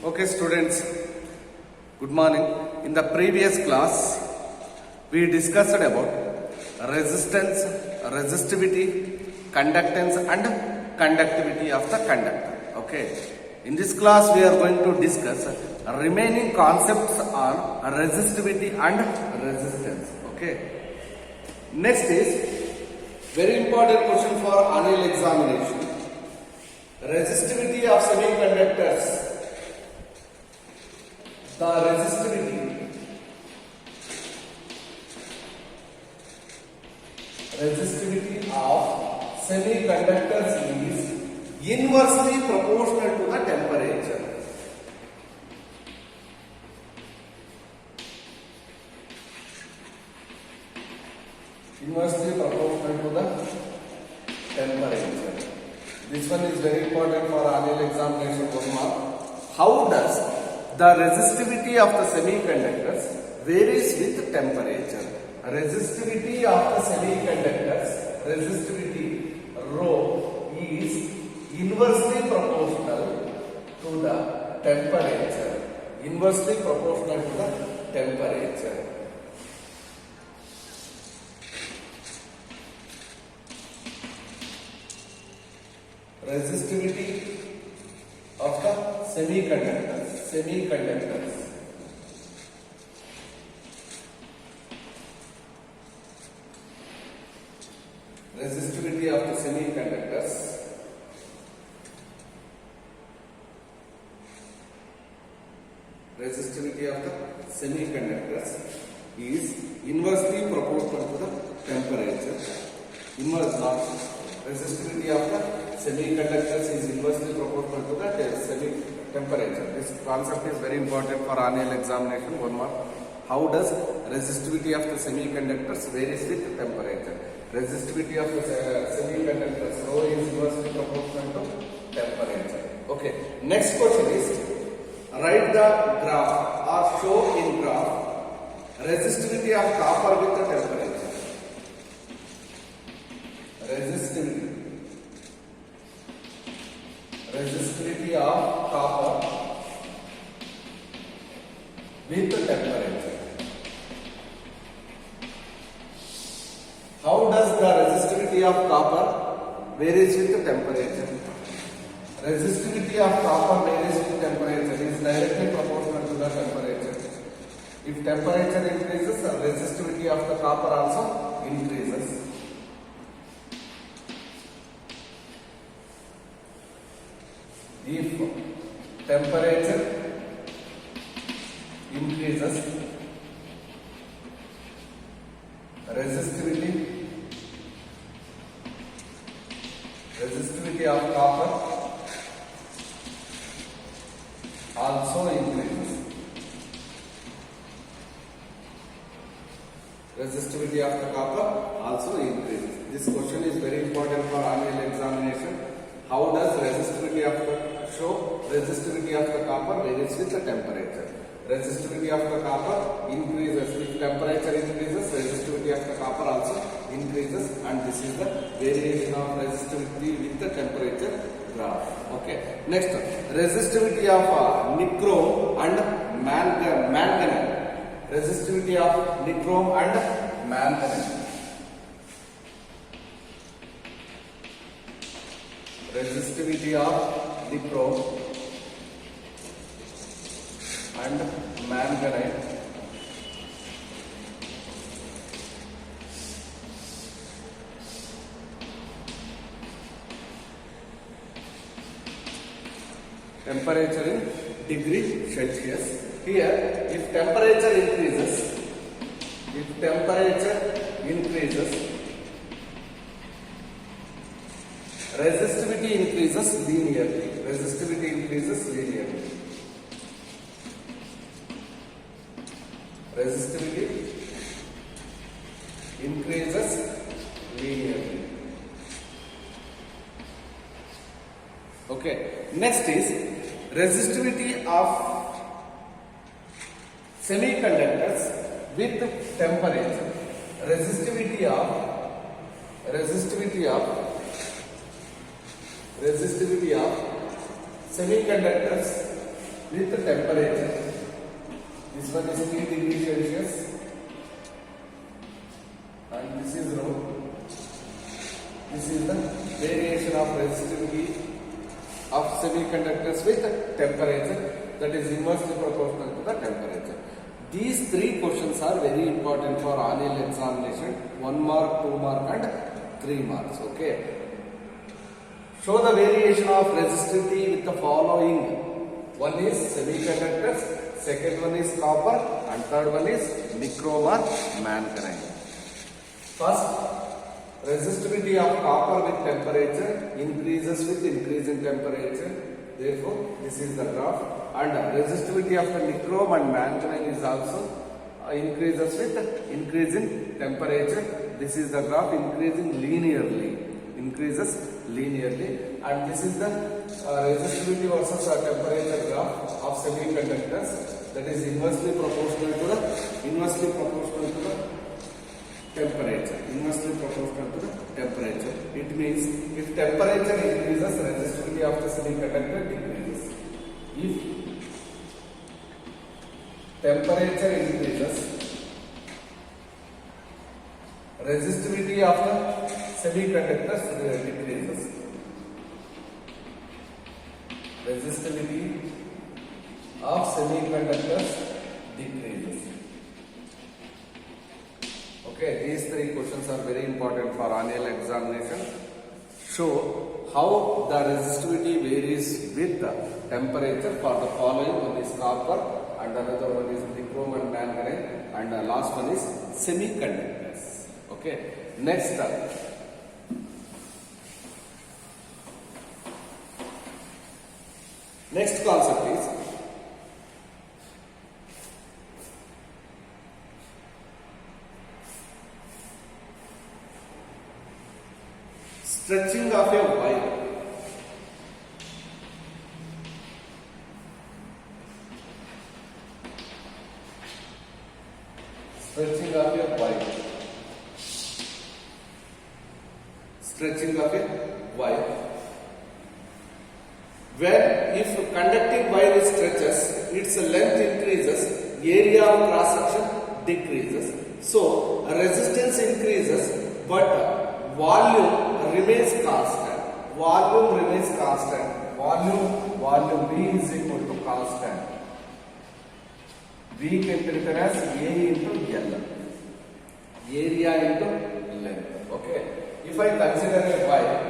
Okay, students, good morning. In the previous class, we discussed about resistance, resistivity, conductance and conductivity of the conductor. Okay. In this class, we are going to discuss remaining concepts on resistivity and resistance. Okay. Next is very important question for annual examination. Resistivity of semiconductors. The resistivity of semiconductors is inversely proportional to the temperature. Inversely proportional to the temperature. This one is very important for annual examination. How does the resistivity of the semiconductors varies with temperature? Resistivity of the semiconductors, resistivity rho, is inversely proportional to the temperature. Inversely proportional to the temperature. Resistivity of the semiconductors. Resistivity of the semiconductors is inversely proportional to the temperature. Resistivity of the semiconductors is inversely proportional to the temperature. This concept is very important for annual examination. One more. How does resistivity of the semiconductors varies with temperature? Resistivity of the semiconductors rho is inversely proportional to temperature. Okay. Next question is, write the graph or show in graph resistivity of copper with the temperature. Resistivity of copper with the temperature. How does the resistivity of copper varies with the temperature? Resistivity of copper varies with temperature is directly proportional to the temperature. If temperature increases, the resistivity of the copper also increases. If temperature increases, resistivity of copper also increases. Resistivity of the copper also increases. This question is very important for annual examination. How does resistivity of the copper varies with the temperature? Resistivity of the copper increases. If temperature increases, resistivity of the copper also increases, and this is the variation of resistivity with the temperature graph. Okay. Next, resistivity of nichrome and manganese. Resistivity of nichrome and manganese. Resistivity of nichrome and manganese. Temperature in degree Celsius. Here, if temperature increases, resistivity increases linearly. Resistivity increases linearly. Okay. Next is resistivity of semiconductors with temperature. Resistivity of semiconductors with the temperature. This one is 3 degrees Celsius and this is rho. This is the variation of resistivity of semiconductors with temperature, that is inversely proportional to the temperature. These 3 questions are very important for annual examination, 1 mark, 2 mark and 3 marks. Okay. Show the variation of resistivity with the following. One is semiconductors, second one is copper and third one is nichrome or manganese. First, resistivity of copper with temperature increases with increase in temperature. Therefore, this is the graph. And resistivity of the nichrome and manganese is also increases with increase in temperature. This is the graph increasing linearly. Increases linearly. And this is the resistivity versus temperature graph of semiconductors. That is inversely proportional to the temperature. Inversely proportional to the temperature. It means if temperature increases, resistivity of the semiconductor decreases. If temperature increases, resistivity of the semiconductors decreases. Resistivity of semiconductors decreases. Okay, these 3 questions are very important for annual examination. Show how the resistivity varies with the temperature for the following. One is copper and another one is nichrome and manganese and the last one is semiconductors. Okay, next concept is stretching of a wire. Stretching of a wire. Stretching of a wire. When if conducting wire stretches, its length increases, area of cross section decreases. So resistance increases, but volume remains constant. Volume remains constant. Volume V is equal to constant. V can be written as A into L. Area into length. Okay. If I consider a wire,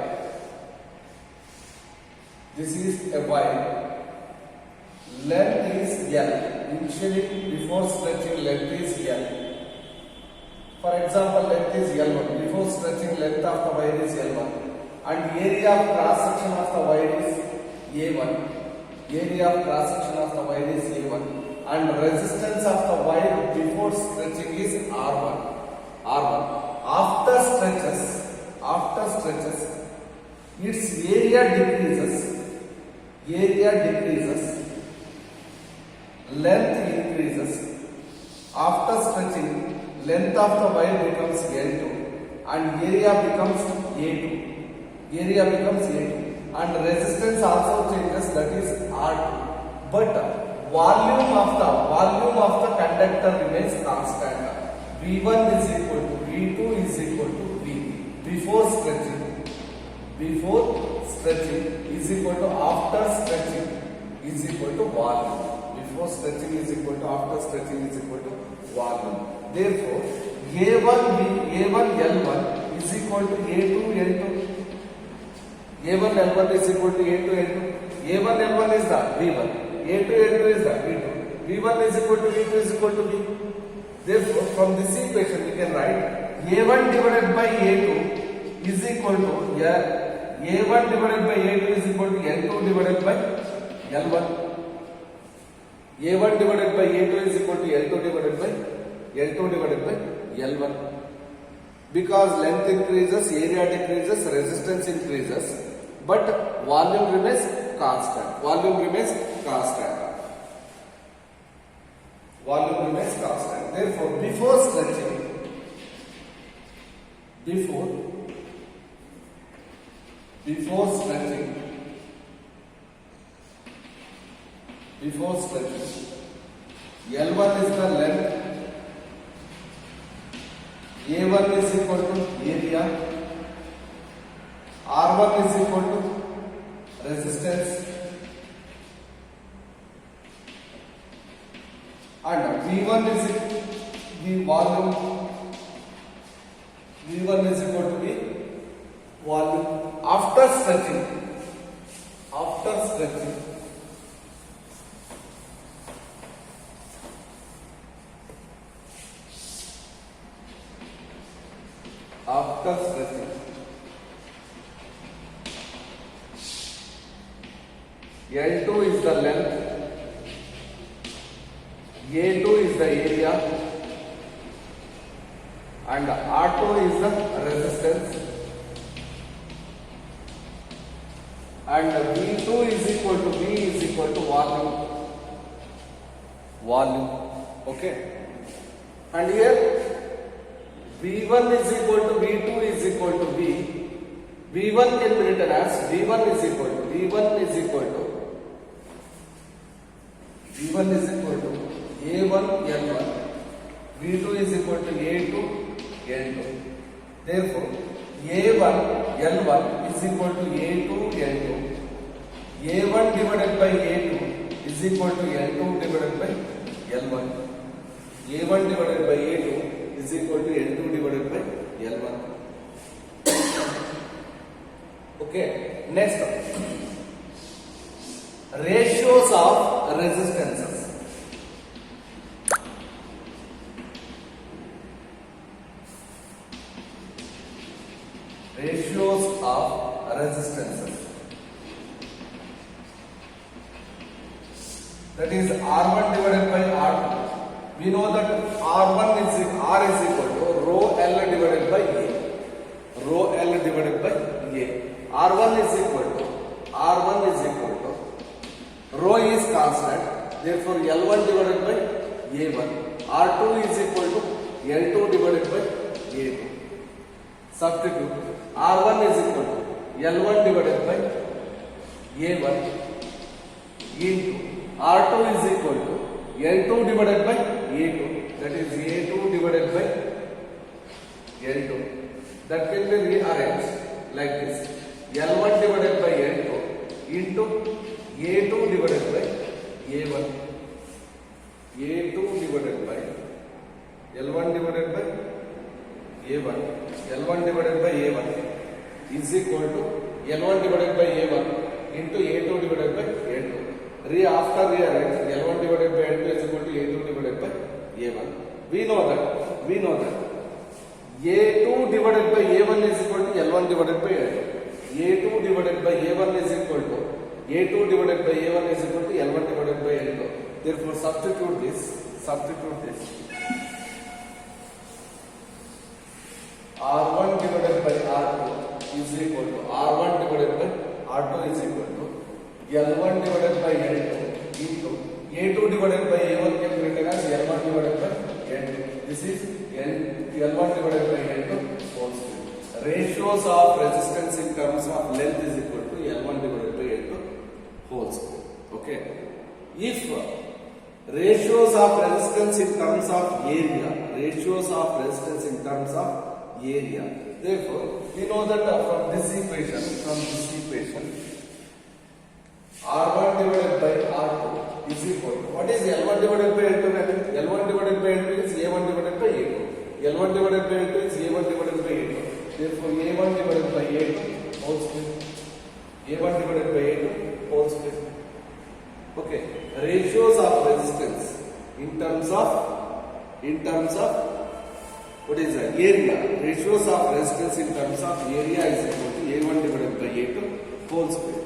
this is a wire. Length is L. Initially, before stretching, length is L. For example, length is L1. Before stretching, length of the wire is L1. And area of cross section of the wire is A1. Area of cross section of the wire is A1. And resistance of the wire before stretching is R1. After stretches, its area decreases. Length increases. After stretching, length of the wire becomes L2 and area becomes A2. And resistance also changes, that is R2. But volume of the conductor remains constant. V1 is equal to V2 is equal to V. Before stretching is equal to after stretching is equal to volume. Before stretching is equal to after stretching is equal to volume. Therefore, A1L1 is equal to A2L2. A1L1 is equal to A2L2. A1L1 is the V1. A2L2 is the V2. V1 is equal to V2 is equal to V. Therefore, from this equation we can write A1 divided by A2 is equal to A1 divided by A2 is equal to L2 divided by L1. A1 divided by A2 is equal to L2 divided by L1. Because length increases, area decreases, resistance increases, but volume remains constant. Therefore, before stretching, before stretching. L1 is the length, A1 is equal to area, R1 is equal to resistance, and V1 is the volume. V1 is equal to the volume after stretching. After stretching, L2 is the length, A2 is the area, and R2 is the resistance, and V2 is equal to volume. Okay, and here V1 is equal to V2 is equal to V. V1 can be written as V1 is equal to A1 L1, V2 is equal to A2 L2. Therefore, A1 L1 is equal to A2 L2. A1 divided by A2 is equal to L2 divided by L1. A1 divided by A2 is equal to L2 divided by L1. Okay, next ratios of resistances. Ratios of resistances. That is R1 divided by R2. We know that R is equal to rho L divided by A. Rho L divided by A. R1 is equal to rho is constant. Therefore, L1 divided by A1. R2 is equal to L2 divided by A2. Substitute. R1 is equal to L1 divided by A1 into R2 is equal to L2 divided by A2. That is A2 divided by L2. That can be rearranged like this. L1 divided by L2 into A2 divided by A1. A2 divided by L1 divided by A1. L1 divided by A1 is equal to L1 divided by A1 into A2 divided by A2. After rearrange, L1 divided by L2 is equal to A2 divided by A1. We know that A2 divided by A1 is equal to L1 divided by L2. A2 divided by A1 is equal to A2 divided by A1 is equal to L1 divided by L2. Therefore, substitute this. R1 divided by R2 is equal to R1 divided by R2 is equal to L1 divided by L2 into A2 divided by A1 can be written as L1 divided by L2. This is L1 divided by L2 whole square. Ratios of resistance in terms of length is equal to L1 divided by L2 whole square. Okay. If ratios of resistance in terms of area, therefore we know that from this equation, R1 divided by R2 is equal to, what is L1 divided by L2? L1 divided by L2 is A1 divided by A2. L1 divided by L2 is A1 divided by A2. Therefore, A1 divided by A2 whole square. A1 divided by A2 whole square. Okay. Ratios of resistance in terms of what is that? Area. Ratios of resistance in terms of area is equal to A1 divided by A2 whole square.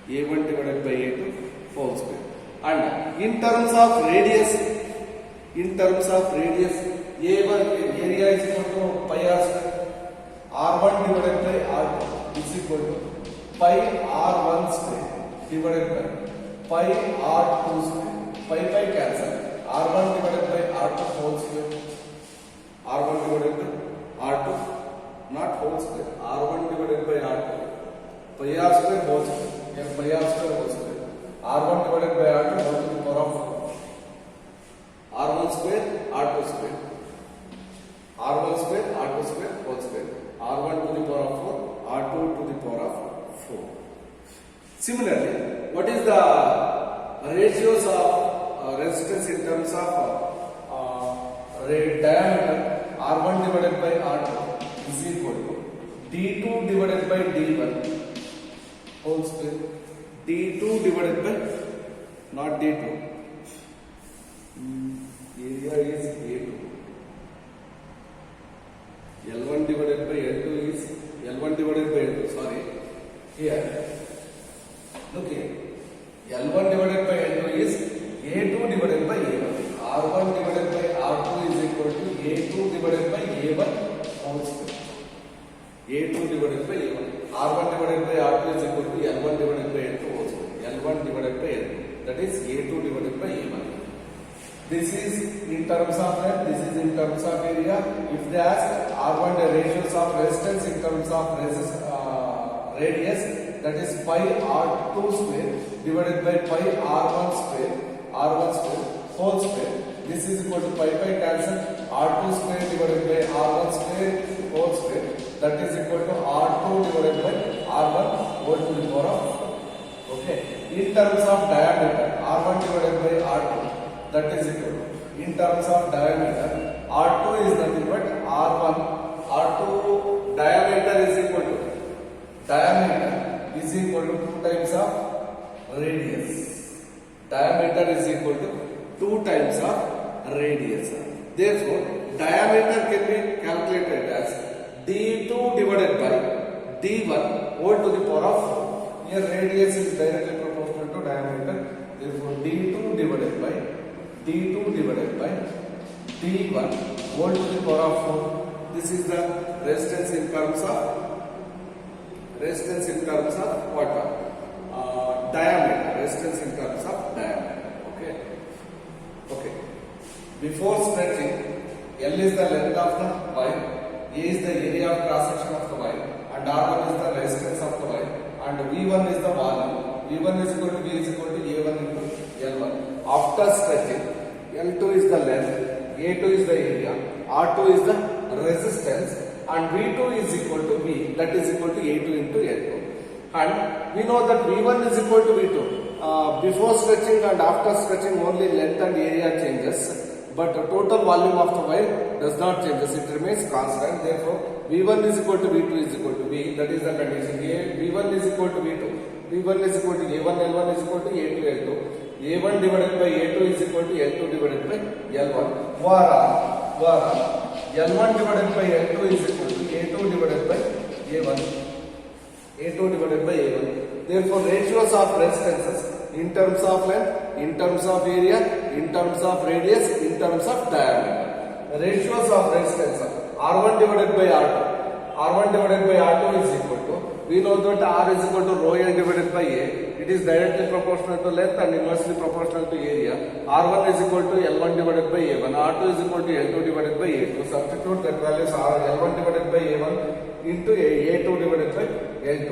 A1 divided by A2 whole square. And in terms of radius, A1 area is equal to pi r square. R1 divided by R2 is equal to pi R1 square divided by pi R2 square. Pi cancel. R1 divided by R2 whole square. R1 divided by R2, not whole square. R1 divided by R2. Pi r square whole square. Pi r square whole square. R1 divided by R2 whole to the power of 4. R1 square, R2 square. R1 square, R2 square, whole square. R1 to the power of 4, R2 to the power of 4. Similarly, what is the ratios of resistance in terms of diameter? R1 divided by R2 is equal to D2 divided by D1 whole square. D2 divided by, not D2, area is A2. L1 divided by L2 is L1 divided by L2, sorry. Here, look here. L1 divided by L2 is A2 divided by A1. R1 divided by R2 is equal to A2 divided by A1 whole square. A2 divided by A1. R1 divided by R2 is equal to L1 divided by L2 whole square. L1 divided by L2. That is A2 divided by A1. This is in terms of length, this is in terms of area. If they ask R1 the ratios of resistance in terms of radius, that is pi R2 square divided by pi R1 square whole square. This is equal to pi cancel, R2 square divided by R1 square whole square. That is equal to R2 divided by R1 whole to the power of 4. Okay. In terms of diameter, R1 divided by R2, that is equal to, in terms of diameter, R2 is nothing but R1, R2 diameter is equal to 2 times of radius. Diameter is equal to 2 times of radius. Therefore, diameter can be calculated as D2 divided by D1 whole to the power of 4. Here radius is directly proportional to diameter. Therefore, D2 divided by D1 whole to the power of 4. This is the resistance in terms of what? Diameter. Resistance in terms of diameter. Okay. Before stretching, L is the length of the wire, A is the area of cross section of the wire, and R1 is the resistance of the wire, and V1 is the volume. V1 is equal to V is equal to A1 into L1. After stretching, L2 is the length, A2 is the area, R2 is the resistance, and V2 is equal to V, that is equal to A2 into L2. And we know that V1 is equal to V2. Before stretching and after stretching, only length and area changes, but the total volume of the wire does not change, it remains constant. Therefore, V1 is equal to V2 is equal to V, that is the condition. V1 is equal to V2. V1 is equal to A1, L1 is equal to A2, L2. A1 divided by A2 is equal to L2 divided by L1. Whereas L1 divided by L2 is equal to A2 divided by A1. A2 divided by A1. Therefore, ratios of resistances in terms of length, in terms of area, in terms of radius, in terms of diameter. Ratios of resistance R1 divided by R2. R1 divided by R2 is equal to, we know that R is equal to rho L divided by A. It is directly proportional to length and inversely proportional to area. R1 is equal to L1 divided by A1. R2 is equal to L2 divided by A2. Substitute that values are L1 divided by A1 into A2 divided by L2.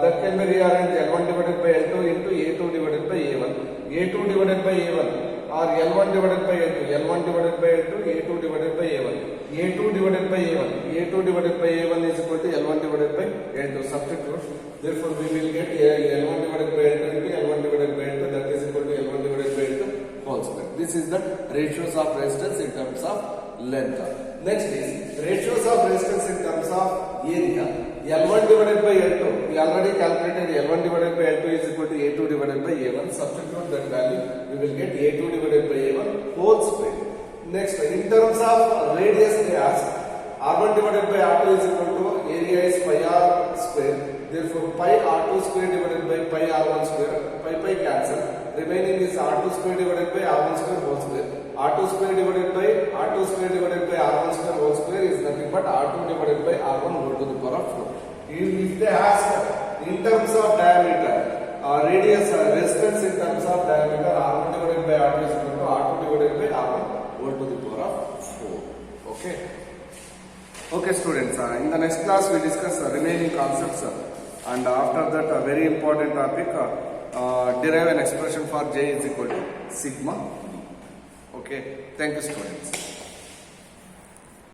That can be rearranged L1 divided by L2 into A2 divided by A1. A2 divided by A1 or L1 divided by A2. L1 divided by A2, A2 divided by A1. A2 divided by A1. A2 divided by A1 is equal to L1 divided by L2. Substitute. Therefore, we will get L1 divided by L2 into L1 divided by L2, that is equal to L1 divided by L2 whole square. This is the ratios of resistance in terms of length. Next is ratios of resistance in terms of area. L1 divided by L2. We already calculated L1 divided by L2 is equal to A2 divided by A1. Substitute that value. We will get A2 divided by A1 whole square. Next, in terms of radius, they ask R1 divided by R2 is equal to area is pi R square. Therefore, pi R2 square divided by pi R1 square. Pi cancel. Remaining is R2 square divided by R1 square whole square. R2 square divided by R2 square divided by R1 square whole square is nothing but R2 divided by R1 whole to the power of 4. If they ask in terms of diameter, radius, resistance in terms of diameter, R1 divided by R2 is equal to R2 divided by R1 whole to the power of 4. Okay, students. In the next class, we discuss remaining concepts, and after that, a very important topic, derive an expression for J is equal to sigma. Okay, thank you students.